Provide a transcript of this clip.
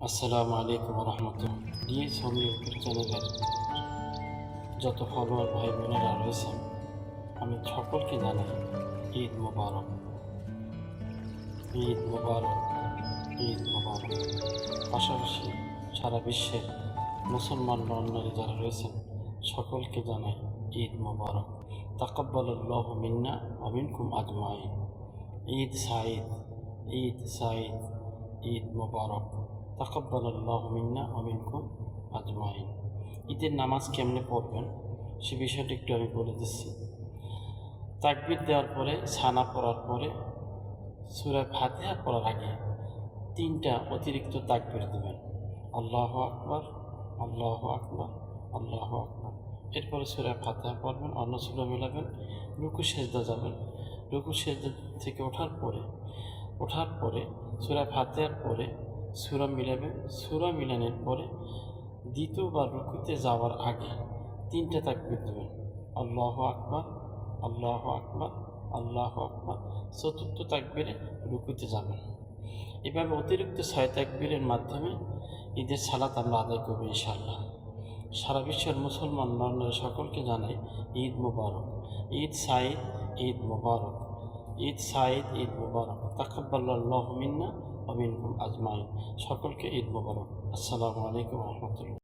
আসসালামু আলাইকুম রহমতুল্লাহ। DS home YouTube চ্যানেলের যত ফলোয়ার ভাই বোনেরা রয়েছেন, আমি সকলকে জানাই ঈদ মোবারক, ঈদ মোবারক, ঈদ মোবারক। পাশাপাশি সারা বিশ্বের মুসলমান নরনারী যারা রয়েছেন সকলকে জানাই ঈদ মোবারক। তাকাব্বালাল্লাহু মিন্না ওয়া মিনকুম আজমাইন। ঈদ সাঈদ, ঈদ সাঈদ, ঈদ মোবারক। তাকাব্বালাল্লাহু মিন্না ওয়া মিনকুম আজমাইন। ঈদের নামাজ কেমনে পড়বেন সে বিষয়টি একটু আমি বলে দিচ্ছি। তাকবীর দেওয়ার পরে, ছানা পড়ার পরে, সূরা ফাতিহা পড়ার আগে 3টা অতিরিক্ত তাকবীর দেবেন। আল্লাহু আকবার, আল্লাহু আকবার, আল্লাহু আকবার। এরপরে সূরা ফাতিহা পড়বেন, অন্য সূরা মিলাবেন, রুকু সেজদা যাবেন। রুকু সেজদা থেকে ওঠার পরে সূরা ফাতিহার পরে সূরা মিলাবেন। সূরা মিলানোর পরে দ্বিতীয়বার রুকুতে যাওয়ার আগে 3টা তাকবীর দেবেন। আল্লাহু আকবার, আল্লাহু আকবার, আল্লাহু আকবার। চতুর্থ তাকবীরে রুকুতে যাবেন। এভাবে অতিরিক্ত 6 তাকবীরের মাধ্যমে ঈদের সালাত আমরা আদায় করব ইনশাআল্লাহ। সারা বিশ্বের মুসলমান নরনারী সকলকে জানাই ঈদ মুবারক, ঈদ সাঈদ, ঈদ মুবারক, ঈদ সাঈদ, ঈদ মুবারক। তাকাব্বালাল্লাহু মিন্না ওয়া মিনকুম আজমাইন। সকলকে ঈদ মুবারক। আসসালামু আলাইকুম ওয়া রাহমাতুল্লাহ।